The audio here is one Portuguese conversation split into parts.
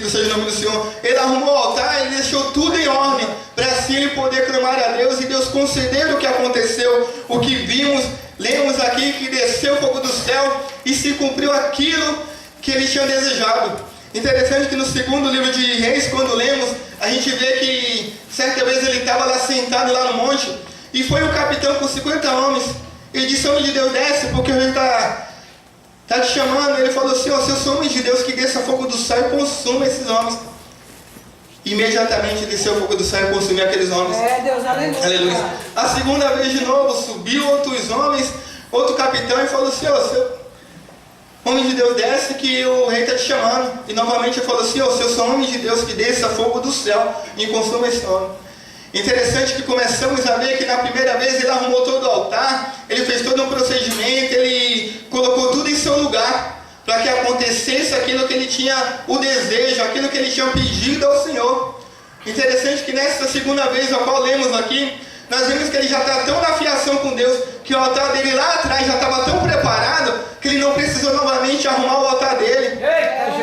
agradecido seja o nome do Senhor. Ele arrumou o altar, ele deixou tudo em ordem, para assim ele poder clamar a Deus, e Deus conceder o que aconteceu, o que vimos, lemos aqui que desceu fogo do céu, e se cumpriu aquilo que ele tinha desejado. Interessante que no segundo livro de Reis, quando lemos, a gente vê que certa vez ele estava lá sentado lá no monte, e foi o capitão com 50 homens, ele disse: homem de Deus, desce, porque o rei está te chamando. Ele falou assim: ó, se eu sou homem de Deus, que desça fogo do céu e consuma esses homens. Imediatamente desceu o fogo do céu e consumiu aqueles homens. Deus, aleluia. Aleluia. A segunda vez de novo, subiu outros homens, outro capitão, e falou assim: ó, seu homem de Deus, desce que o rei está te chamando. E novamente ele falou assim: ó, se eu sou homem de Deus, que desça fogo do céu e consuma esse homem. Interessante que começamos a ver que na primeira vez ele arrumou todo o altar, ele fez todo um procedimento, ele colocou tudo em seu lugar, para que acontecesse aquilo que ele tinha o desejo, aquilo que ele tinha pedido ao Senhor. Interessante que nessa segunda vez, a qual lemos aqui, nós vemos que ele já está tão na fiação com Deus, que o altar dele lá atrás já estava tão preparado, que ele não precisou novamente arrumar o altar dele.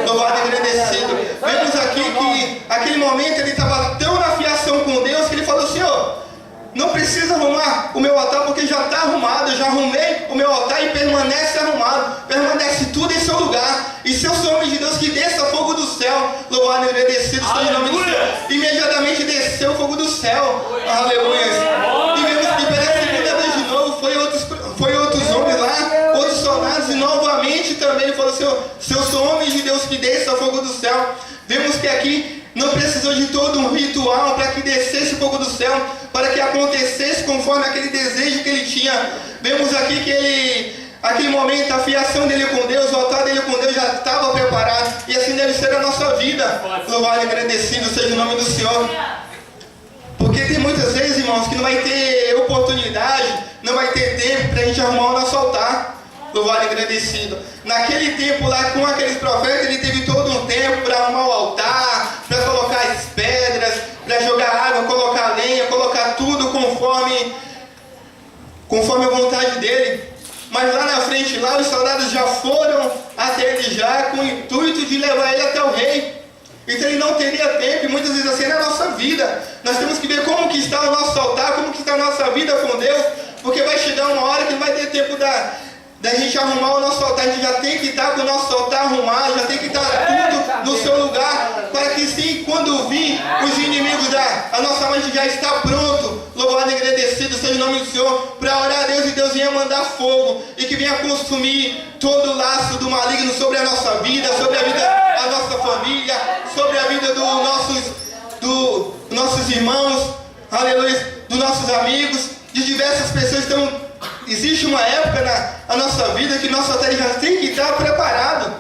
Louvado e agradecido. Vemos aqui que aquele momento ele estava tão na fiação com Deus, que ele falou assim: ó, não precisa arrumar o meu altar, porque já está arrumado, eu já arrumei o meu altar e permanece arrumado, permanece tudo em seu lugar. E se eu sou homem de Deus, que desça fogo do céu, louvado e agradecido seja o nome do Senhor. Imediatamente desceu o fogo do céu, aleluia. E vemos que pela segunda vez de novo, foi outros homens lá, outros soldados, e novamente também ele falou assim: ó, se eu sou homem de Deus, que desça fogo do céu. Vemos que aqui não precisou de todo um ritual para que descesse o fogo do céu, para que acontecesse conforme aquele desejo que ele tinha. Vemos aqui que aquele momento, a fiação dele com Deus, o altar dele com Deus já estava preparado, e assim deve ser a nossa vida. Louvado e agradecido seja o nome do Senhor. Porque tem muitas vezes, irmãos, que não vai ter oportunidade, não vai ter tempo para a gente arrumar o nosso altar. Louvado e agradecido. Naquele tempo lá com aqueles profetas, ele teve todo um tempo para arrumar o altar, para colocar as pedras, para jogar água, colocar lenha, colocar tudo conforme a vontade dele. Mas lá na frente, lá os soldados já foram até ele já com o intuito de levar ele até o rei. Então ele não teria tempo, e muitas vezes assim é na nossa vida. Nós temos que ver como que está o nosso altar, como que está a nossa vida com Deus, porque vai chegar uma hora que não vai ter tempo da gente arrumar o nosso altar. A gente já tem que estar com o nosso altar arrumado, já tem que estar tudo no seu lugar, para que sim, quando vir os inimigos a nossa mente já está pronto. Louvado e agradecido seja o nome do Senhor, para orar a Deus, e Deus venha mandar fogo, e que venha consumir todo o laço do maligno sobre a nossa vida, sobre a vida da nossa família, sobre a vida dos nossos irmãos, aleluia, dos nossos amigos, de diversas pessoas. Então existe uma época na nossa vida que nosso altar já tem que estar preparado.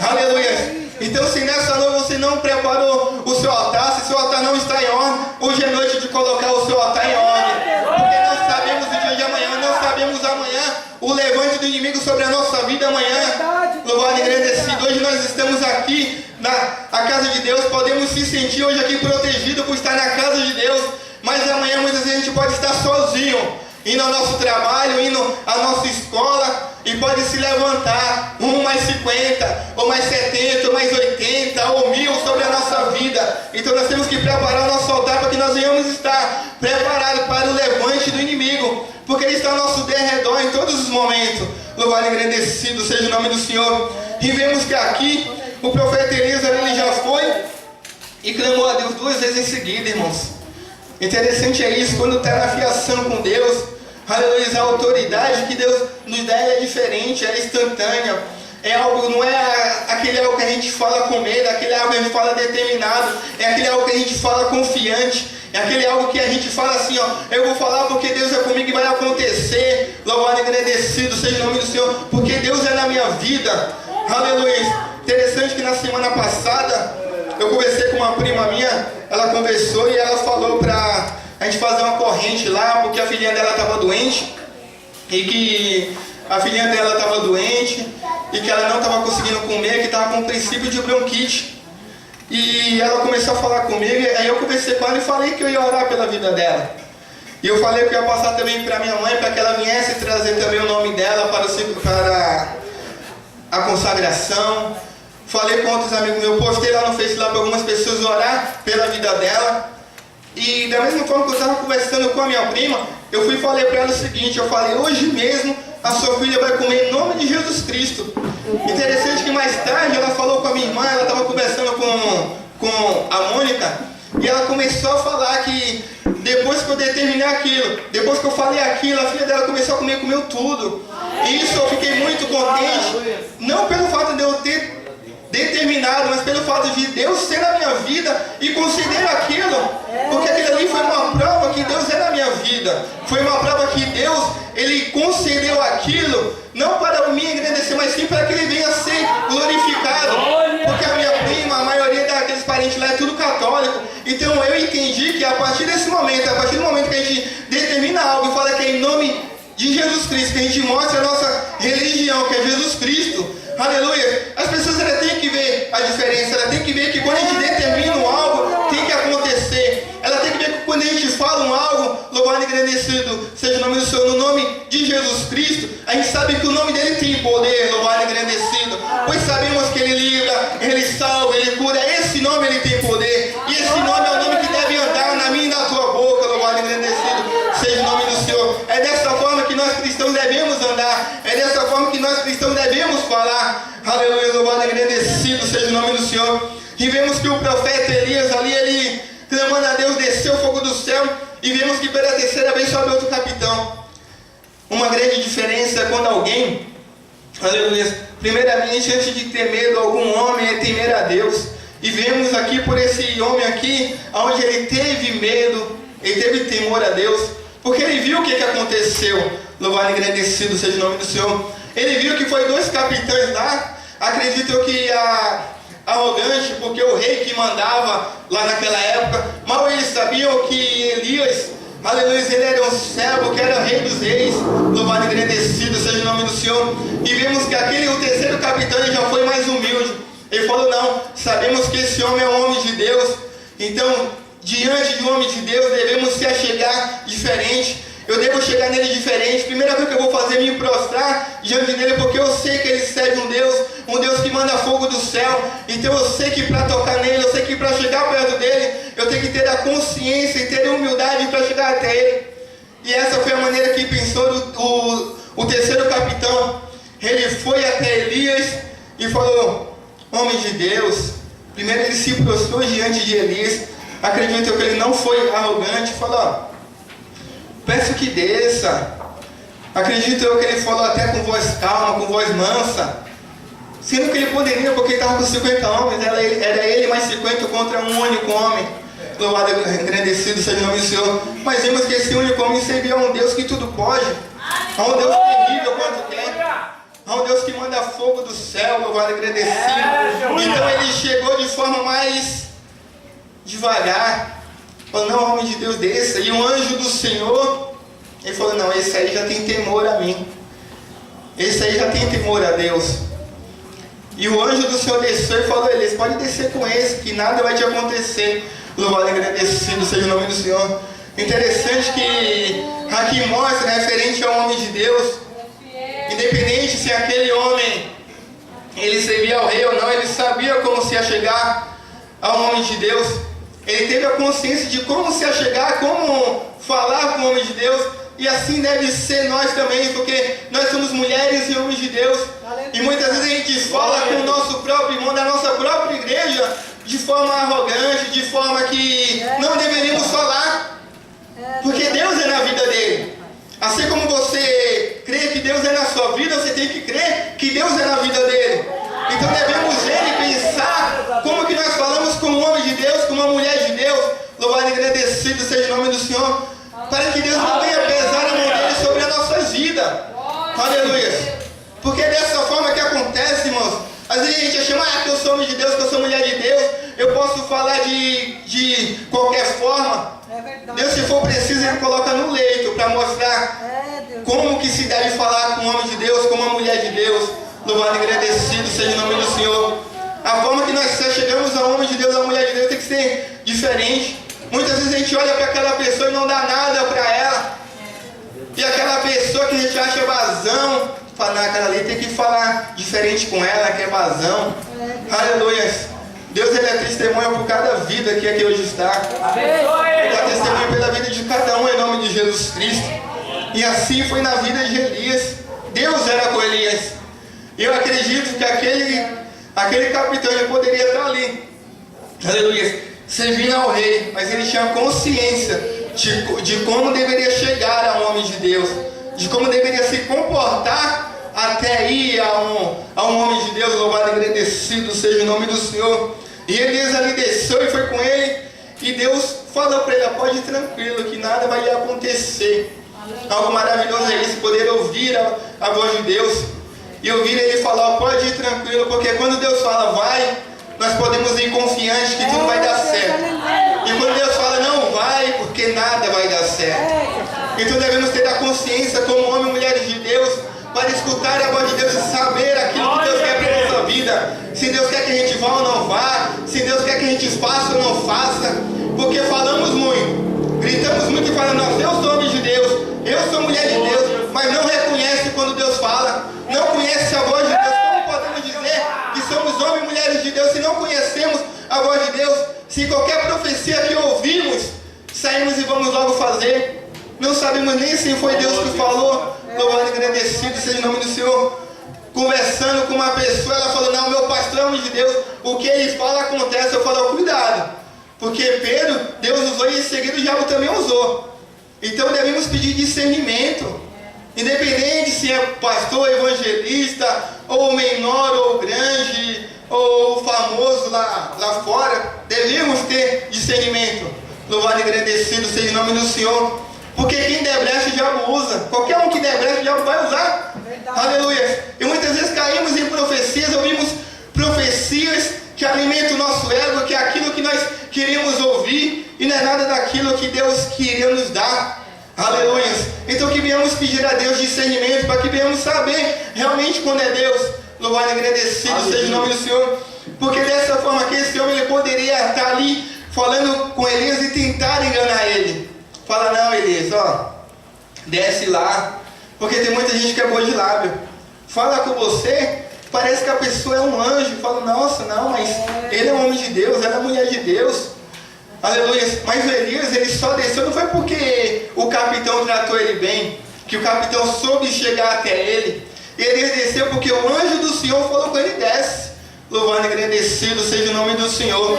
Aleluia. Então, se nessa noite você não preparou o seu altar, se seu altar não está em ordem, hoje é noite de colocar o seu altar em ordem. Porque não sabemos o dia de amanhã, não sabemos amanhã o levante do inimigo sobre a nossa vida amanhã. Louvado e agradecido. Hoje nós estamos aqui na casa de Deus, podemos se sentir hoje aqui protegidos por estar na casa de Deus, mas amanhã muitas vezes a gente pode estar sozinho, indo ao nosso trabalho, indo à nossa escola, e pode se levantar mais 50, ou mais 70, ou mais 80, ou 1000 sobre a nossa vida. Então nós temos que preparar o nosso altar para que nós venhamos estar preparados para o levante do inimigo, porque ele está ao nosso derredor em todos os momentos. Louvado e agradecido seja o nome do Senhor. E vemos que aqui o profeta Elias, ele já foi e clamou a Deus 2 vezes em seguida, irmãos. Interessante é isso, quando está na fiação com Deus, aleluia, a autoridade que Deus nos dá é diferente, é instantânea. É algo, não é aquele algo que a gente fala com medo, aquele algo que a gente fala determinado, é aquele algo que a gente fala confiante, é aquele algo que a gente fala assim, ó, eu vou falar porque Deus é comigo e vai acontecer. Louvado e agradecido seja o nome do Senhor, porque Deus é na minha vida. Aleluia. Interessante que na semana passada eu conversei com uma prima minha, ela conversou e ela falou pra a gente fazer uma corrente lá, porque a filhinha dela estava doente, e que a filhinha dela estava doente, e que ela não estava conseguindo comer, que estava com um princípio de bronquite. E ela começou a falar comigo, aí eu conversei com ela e falei que eu ia orar pela vida dela. E eu falei que eu ia passar também para minha mãe, para que ela viesse trazer também o nome dela para a consagração. falei com outros amigos meus, postei lá no Facebook lá para algumas pessoas orar pela vida dela. E da mesma forma que eu estava conversando com a minha prima, eu fui e falei para ela o seguinte, eu falei, hoje mesmo a sua filha vai comer em nome de Jesus Cristo. Interessante que mais tarde ela falou com a minha irmã, ela estava conversando com a Mônica, e ela começou a falar que depois que eu determinei aquilo, depois que eu falei aquilo, a filha dela começou a comer, comeu tudo. E isso eu fiquei muito contente, não pelo fato de eu ter determinado, mas pelo fato de Deus ser na minha vida e conceder aquilo, porque aquilo ali foi uma prova que Deus é na minha vida, foi uma prova que Deus, Ele concedeu aquilo, não para me engrandecer, mas sim para que Ele venha a ser glorificado, porque a minha prima, a maioria daqueles parentes lá é tudo católico, então eu entendi que a partir desse momento, a partir do momento que a gente determina algo e fala que é em nome de Jesus Cristo, que a gente mostra a nossa religião, que é Jesus Cristo, aleluia, as pessoas elas têm que ver a diferença, elas têm que ver que quando a gente determina algo, tem que acontecer, ela tem que ver que quando a gente fala algo, louvado e engrandecido seja o nome do Senhor, no nome de Jesus Cristo, a gente sabe que o nome dele tem poder, louvado e engrandecido, pois sabemos que ele livra, ele salva, ele cura, esse nome ele tem poder, e esse nome é o nome que deve andar na minha e na tua boca, louvado e engrandecido seja o nome do Senhor. É dessa forma que nós cristãos devemos andar, é dessa forma que nós cristãos devemos falar, aleluia, louvado e agradecido seja o nome do Senhor. E vemos que o profeta Elias ali, ele clamando a Deus, desceu o fogo do céu, e vemos que pela terceira vez sobe outro capitão. Uma grande diferença é quando alguém, aleluia, primeiramente antes de ter medo a algum homem é temer a Deus. E vemos aqui por esse homem aqui, onde ele teve medo, ele teve temor a Deus, porque ele viu o que aconteceu, louvado e agradecido seja o nome do Senhor. Ele viu que foi 2 capitães lá, acredito eu que arrogante, porque o rei que mandava lá naquela época, mal eles sabiam que Elias, aleluia, ele era um servo, que era rei dos reis, louvado e agradecido seja o nome do Senhor. E vemos que o terceiro capitão ele já foi mais humilde, ele falou, não, sabemos que esse homem é um homem de Deus, então diante de um homem de Deus devemos se achegar diferente, eu devo chegar nele diferente. Primeira coisa que eu vou fazer é me prostrar diante dele, porque eu sei que ele serve um Deus que manda fogo do céu, então eu sei que para tocar nele, eu sei que para chegar perto dele, eu tenho que ter a consciência e ter a humildade para chegar até ele. E essa foi a maneira que pensou o terceiro capitão. Ele foi até Elias e falou, homem de Deus, primeiro ele se prostrou diante de Elias, acredito que ele não foi arrogante, falou, peço que desça. Acredito eu que ele falou até com voz calma, com voz mansa, sendo que ele poderia, porque ele estava com 50 homens, era ele mais 50 contra um único homem, louvado e engrandecido seja o nome do Senhor. Mas vemos que esse único homem servia a um Deus que tudo pode, a um Deus terrível quanto quer, a um Deus que manda fogo do céu, louvado e agradecido. Então ele chegou de forma mais devagar, falou, não, homem de Deus, desça. E um anjo do Senhor, ele falou, não, esse aí já tem temor a mim, esse aí já tem temor a Deus. E o anjo do Senhor desceu e falou, Elias, pode descer com esse, que nada vai te acontecer, louvado e agradecido seja o nome do Senhor. Interessante que aqui mostra, referente ao homem de Deus, independente se aquele homem, ele servia ao rei ou não, ele sabia como se achegar ao homem de Deus. Ele teve a consciência de como se achegar, como falar com o homem de Deus, e assim deve ser nós também, porque nós somos mulheres e homens de Deus, e muitas vezes a gente fala com o nosso próprio irmão, da nossa própria igreja, de forma arrogante, de forma que não deveríamos falar, porque Deus é na vida dele. Assim como você crê que Deus é na sua vida, você tem que crer que Deus é na vida dele. Então devemos ver e pensar como que nós falamos com um homem de Deus, com uma mulher de Deus, louvado e agradecido seja o nome do Senhor, para que Deus não venha pesar a mão dele sobre as nossas vidas. Aleluia. Porque é dessa forma que acontece, irmãos. Às vezes a gente acha, que eu sou homem de Deus, que eu sou mulher de Deus, eu posso falar de qualquer forma. Deus, se for preciso, Ele coloca no leito para mostrar como que se deve falar com um homem de Deus, com uma mulher de Deus. Louvado e agradecido seja o nome do Senhor. A forma que nós chegamos ao homem de Deus, à mulher de Deus, tem que ser diferente. Muitas vezes a gente olha para aquela pessoa e não dá nada para ela. E aquela pessoa que a gente acha vazão, naquela ali, tem que falar diferente com ela, que é vazão. Aleluia. Deus, ele é testemunha por cada vida que aqui hoje está. Ele é testemunha pela vida de cada um em nome de Jesus Cristo. E assim foi na vida de Elias. Deus era com Elias. Eu acredito que aquele capitão, ele poderia estar ali, aleluia, servindo ao rei, mas ele tinha consciência de como deveria chegar a um homem de Deus, de como deveria se comportar até ir a um homem de Deus. Louvado e agradecido seja o nome do Senhor. E Elias ali desceu e foi com ele, e Deus falou para ele: pode ir tranquilo, que nada vai acontecer. Algo maravilhoso é isso, poder ouvir a voz de Deus e ouvir ele falar: pode ir tranquilo, porque quando Deus fala vai, nós podemos ir confiantes que tudo vai dar certo. E quando Deus fala não vai, porque nada vai dar certo. Então devemos ter a consciência como homem e mulheres de Deus, para escutar a voz de Deus e saber aquilo que Deus quer para a nossa vida. Se Deus quer que a gente vá ou não vá, se Deus quer que a gente faça ou não faça, porque falamos muito, gritamos muito e falamos: eu sou homem de Deus, eu sou mulher de Deus, mas não reconhece quando Deus fala, não conhece a voz de Deus. Como podemos dizer que somos homens e mulheres de Deus se não conhecemos a voz de Deus? Se qualquer profecia que ouvimos, saímos e vamos logo fazer, não sabemos nem se foi Deus que falou. Louvado e agradecido seja o nome do Senhor. Conversando com uma pessoa, ela falou: não, meu pastor é homem de Deus, o que ele fala acontece. Eu falo: cuidado, porque Pedro, Deus usou e em seguida o diabo também usou. Então devemos pedir discernimento, independente se é pastor, evangelista, ou menor, ou grande, ou famoso lá fora, devemos ter discernimento. Louvado e agradecido seja o nome do Senhor, porque quem der brecha o diabo usa. Qualquer um que der brecha o diabo vai usar. Aleluia. E muitas vezes caímos em profecias, ouvimos profecias que alimentam o nosso ego, que é aquilo que nós queríamos ouvir, e não é nada daquilo que Deus queria nos dar. Aleluia. Então que venhamos pedir a Deus discernimento, para que venhamos saber realmente quando é Deus. Louvado e agradecido seja o nome do Senhor, porque dessa forma que esse homem ele poderia estar ali falando com Elias e tentar enganar ele. Fala: não, Elias, desce lá, porque tem muita gente que é boa de lábio. Fala com você, parece que a pessoa é um anjo. Fala: nossa, não, mas ele é um homem de Deus, ela é mulher de Deus. Aleluia. Mas o Elias, ele só desceu, não foi porque o capitão tratou ele bem, que o capitão soube chegar até ele. Elias desceu porque o anjo do Senhor falou com ele: desce. Louvado e agradecido seja o nome do Senhor.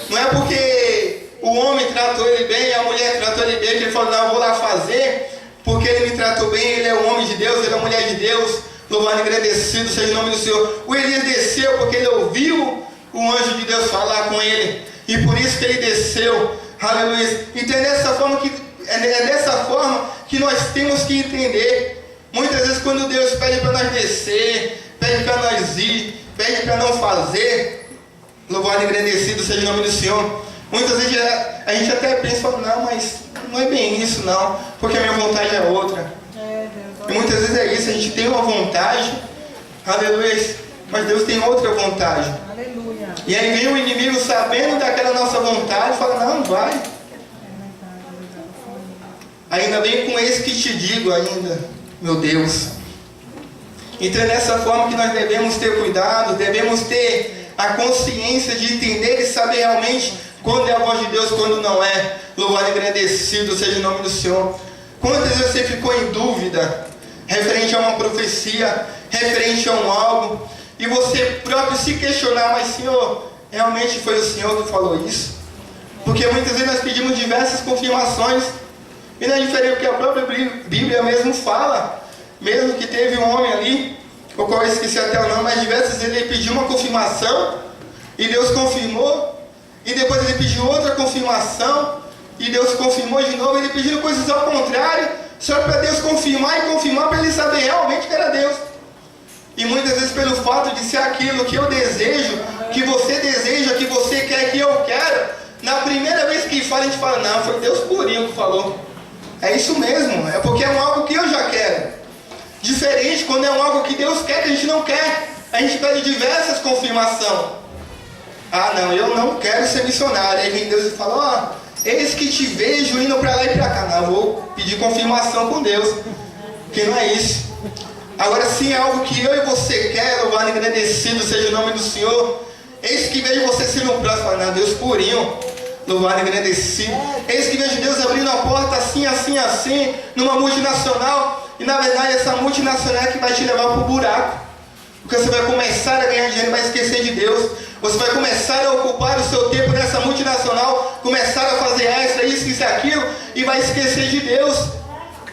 Não é porque o homem tratou ele bem, a mulher tratou ele bem, que ele falou: não, eu vou lá fazer, porque ele me tratou bem, ele é um homem de Deus, ele é uma mulher de Deus. Louvado e agradecido seja o nome do Senhor. O Elias desceu porque ele ouviu o anjo de Deus falar com ele, e por isso que ele desceu. Aleluia. Então é dessa forma que nós temos que entender. Muitas vezes quando Deus pede para nós descer, pede para nós ir, pede para não fazer, louvado e agradecido seja o nome do Senhor, muitas vezes a gente até pensa: não, mas não é bem isso não, porque a minha vontade é outra. E muitas vezes é isso, a gente tem uma vontade, aleluia, mas Deus tem outra vontade. Aleluia. E aí vem o inimigo sabendo daquela nossa vontade e fala: não, vai. Ainda bem com esse que te digo ainda, meu Deus. Então é dessa forma que nós devemos ter cuidado, devemos ter a consciência de entender e saber realmente quando é a voz de Deus, quando não é. Louvado e agradecido seja o nome do Senhor. Quantas vezes você ficou em dúvida referente a uma profecia, referente a um algo, e você próprio se questionar: mas Senhor, realmente foi o Senhor que falou isso? Porque muitas vezes nós pedimos diversas confirmações, e não é diferente do que a própria Bíblia mesmo fala. Mesmo que teve um homem ali, o qual eu esqueci até o nome, mas diversas vezes ele pediu uma confirmação, e Deus confirmou, e depois ele pediu outra confirmação, e Deus confirmou de novo. Ele pedindo coisas ao contrário, só para Deus confirmar e confirmar, para ele saber realmente que era Deus. E muitas vezes pelo fato de ser aquilo que eu desejo, que você deseja, que você quer, que eu quero, na primeira vez que fala, a gente fala: não, foi Deus purinho que falou. É isso mesmo, é porque é algo que eu já quero. Diferente quando é algo que Deus quer, que a gente não quer, a gente pede diversas confirmações. Ah, não, eu não quero ser missionário. Aí vem Deus e fala: eis que te vejo indo para lá e para cá. Não, eu vou pedir confirmação com Deus, que não é isso. Agora, se é algo que eu e você quer, louvado e agradecido seja o nome do Senhor. Eis que vejo você sendo um próximo, não, Deus purinho, louvado e agradecido. Eis que vejo Deus abrindo a porta assim, assim, assim, numa multinacional. E na verdade essa multinacional é que vai te levar para o buraco. Porque você vai começar a ganhar dinheiro e vai esquecer de Deus. Você vai começar a ocupar o seu tempo nessa multinacional, começar a fazer extra, isso e aquilo, e vai esquecer de Deus.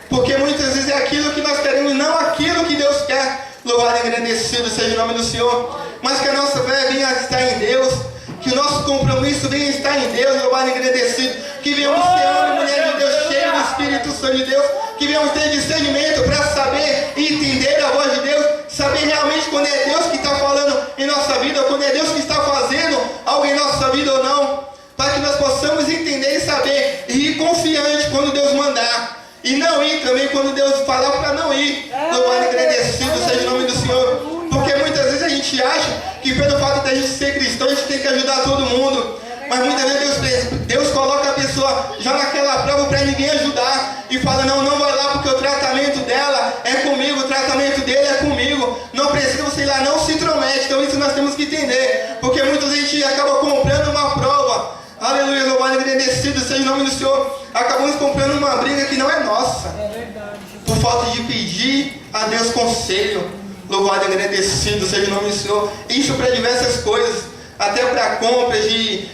Porque muitas vezes é aquilo que nós queremos, não aquilo que Deus quer. Louvado e agradecido seja o nome do Senhor. Mas que a nossa fé venha estar em Deus, que o nosso compromisso venha estar em Deus, louvado e agradecido. Que venhamos ser homem e mulher de Deus, cheio do Espírito Santo de Deus. Que venhamos ter discernimento para saber e entender a voz de Deus. Saber realmente quando é Deus que está falando em nossa vida, quando é Deus que está fazendo algo em nossa vida ou não. Para que nós possamos entender e saber e ir confiante quando Deus mandar. E não ir também quando Deus falar para não ir. Louvado e agradecido seja o nome do Senhor. Porque muitas vezes a gente acha que pelo fato de a gente ser cristão, a gente tem que ajudar todo mundo. Mas muitas vezes Deus coloca a pessoa já naquela prova para ninguém ajudar. E fala, não, não vai lá porque o tratamento dela é comigo, o tratamento dele é comigo. Não precisa você ir lá, não se intromete. Então isso nós temos que entender. Porque muitas vezes a gente acaba comprando uma prova. Aleluia, louvado e agradecido seja o nome do Senhor. Acabamos comprando uma briga que não é nossa. É verdade. Por falta de pedir a Deus conselho. Louvado e agradecido seja o nome do Senhor. Isso para diversas coisas. Até para compras de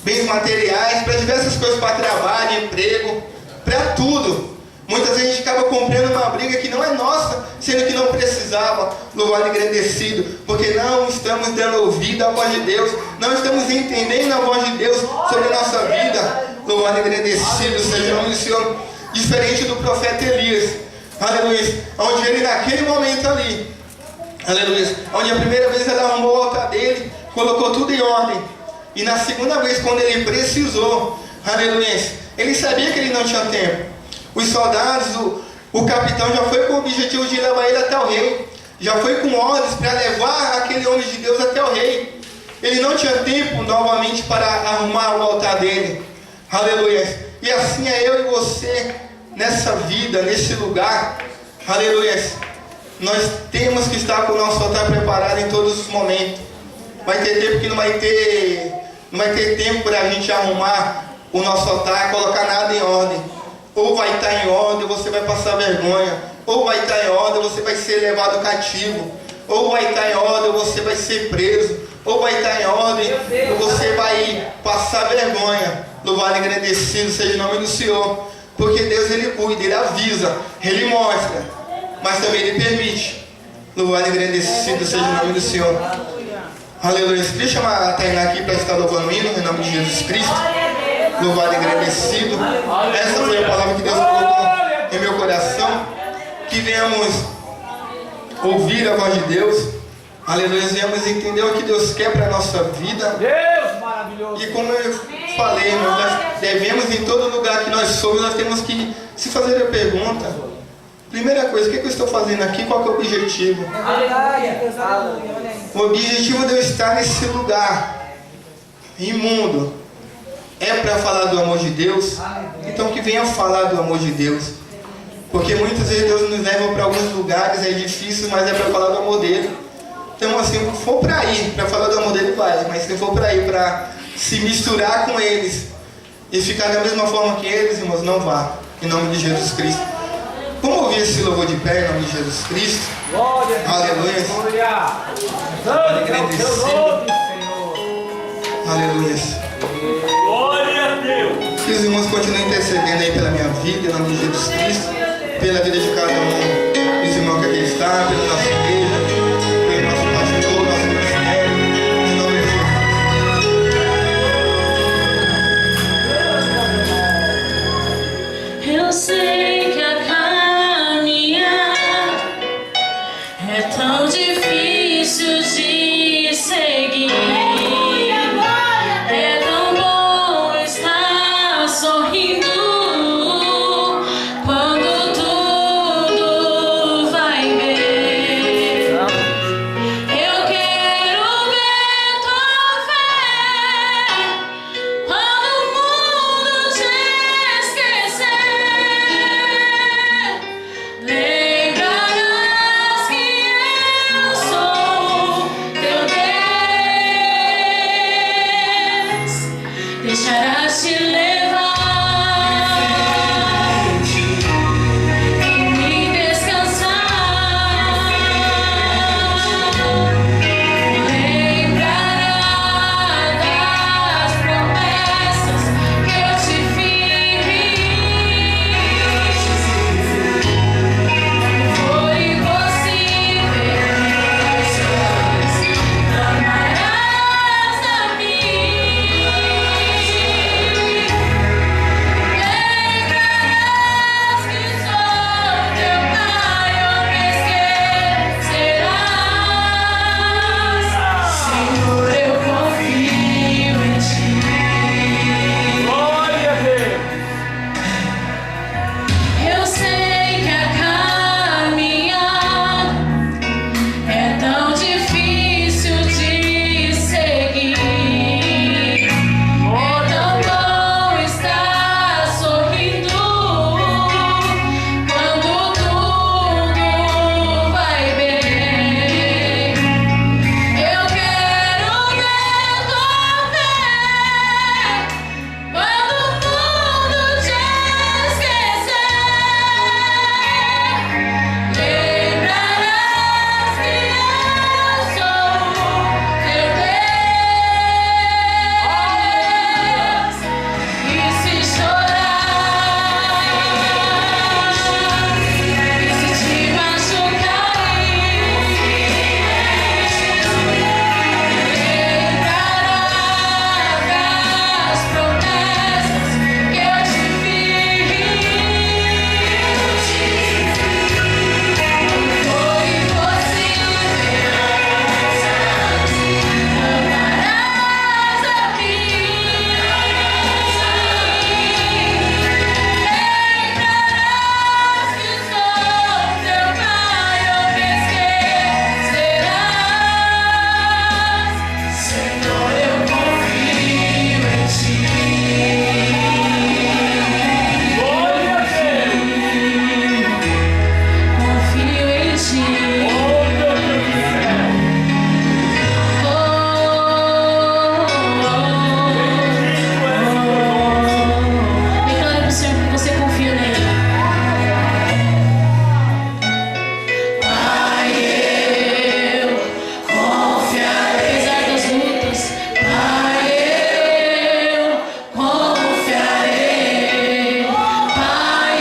bens materiais, para diversas coisas, para trabalho, emprego, para tudo. Muitas vezes a gente acaba comprando uma briga que não é nossa, sendo que não precisava. Louvado e agradecido, porque não estamos dando ouvido à voz de Deus, não estamos entendendo a voz de Deus sobre a nossa vida. Louvado e agradecido seja o nome do Senhor. Diferente do profeta Elias, aleluia, onde ele naquele momento ali, aleluia, onde a primeira vez ele arrumou o altar dele, colocou tudo em ordem. E na segunda vez, quando ele precisou, aleluia, ele sabia que ele não tinha tempo. Os soldados, o capitão já foi com o objetivo de levar ele até o rei. Já foi com ordens para levar aquele homem de Deus até o rei. Ele não tinha tempo novamente para arrumar o altar dele. Aleluia. E assim é eu e você nessa vida, nesse lugar. Aleluia. Nós temos que estar com o nosso altar preparado em todos os momentos. Vai ter tempo que não vai ter tempo para a gente arrumar o nosso altar, colocar nada em ordem. Ou vai estar em ordem, você vai passar vergonha. Ou vai estar em ordem, você vai ser levado cativo. Ou vai estar em ordem, você vai ser preso. Ou vai estar em ordem, ou você vai passar vergonha. Louvado e agradecido seja o nome do Senhor. Porque Deus, Ele cuida, Ele avisa, Ele mostra, mas também Ele permite. Louvado e agradecido seja o nome do Senhor. Aleluia. Queria chamar a Tainá aqui para estar louvando o hino em nome de Jesus Cristo. Louvado e agradecido. Essa foi a palavra que Deus colocou em meu coração. Que venhamos ouvir a voz de Deus. Aleluia. Venhamos entender o que Deus quer para a nossa vida. Deus maravilhoso. E como eu falei, nós devemos, em todo lugar que nós somos, nós temos que se fazer a pergunta. Primeira coisa, o que eu estou fazendo aqui? Qual que é o objetivo? O objetivo de eu estar nesse lugar imundo é para falar do amor de Deus. Então que venha falar do amor de Deus. Porque muitas vezes Deus nos leva para alguns lugares, é difícil, mas é para falar do amor dele. Então assim, se for para ir, para falar do amor dele, vai. Mas se for para ir, para se misturar com eles e ficar da mesma forma que eles, irmãos, não vá. Em nome de Jesus Cristo. Vamos ouvir esse louvor de pé em nome de Jesus Cristo. Glória. Aleluia. Aleluia. Glória a Deus. Que os irmãos continuem intercedendo aí pela minha vida, em nome de Jesus Cristo. Pela vida de cada um dos irmãos que aqui está, pela nossa igreja, pelo nosso pastor, nosso ministério. Em nome de Jesus. Eu sei que a caminhar é tão difícil de seguir. É tão bom estar sorrindo quando tudo vai bem. deixarás te levar e me descansar. Lembrará das promessas que eu te fiz. Foi impossível, amarás a mim. Lembrarás que sou teu pai, ou me esquecerás. Senhor, eu confio em ti. Glória a Deus. Eu sei que a caminhar é tão difícil de seguir. É tão bom estar sorrindo quando tudo vai bem. Eu quero ver tua fé quando tudo te esquecer. Lembrarás que eu sou teu Deus. E se chorar, e se te machucarem, lembrarás das promessas que eu te fiz. Foi impossível, amarás a mim. Lembrarás que sou teu pai, ou me esquecerás. Senhor, eu confio em ti. Glória a Deus. Confio em ti. Oh, meu Deus do céu. Bendito és o teu nome. Declara pro Senhor que você confia nele. Pai, eu confiarei. Apesar das lutas, Pai, eu confiarei. Pai,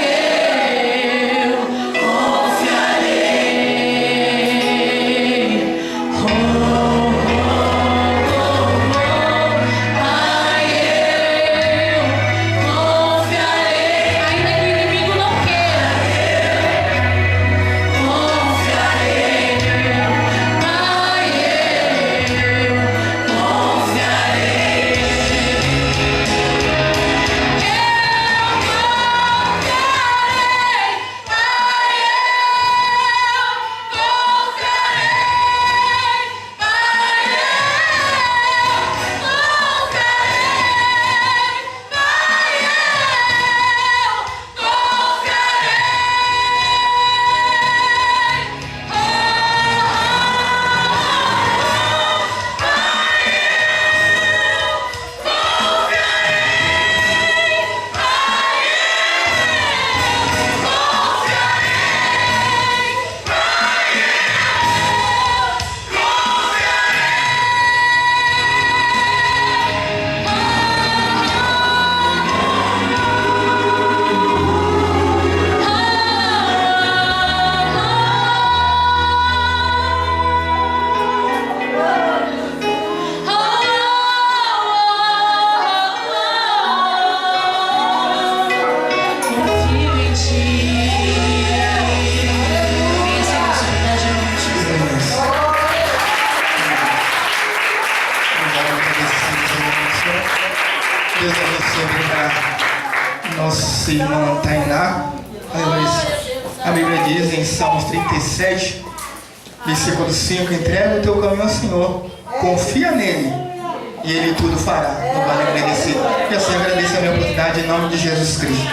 eu confiarei. Pai, eu confiarei. Ainda que o inimigo não queira, confiarei. Pai, eu confiarei. Confio em ti. Venha ser responsabilidade em nome de Jesus. Deus abençoe a nossa irmã Tainá. A Bíblia diz em Salmos 37, versículo 5: entrega o teu caminho ao Senhor, confia nele e ele tudo fará. Não vale agradecer. E assim agradeço a minha oportunidade em nome de Jesus Cristo.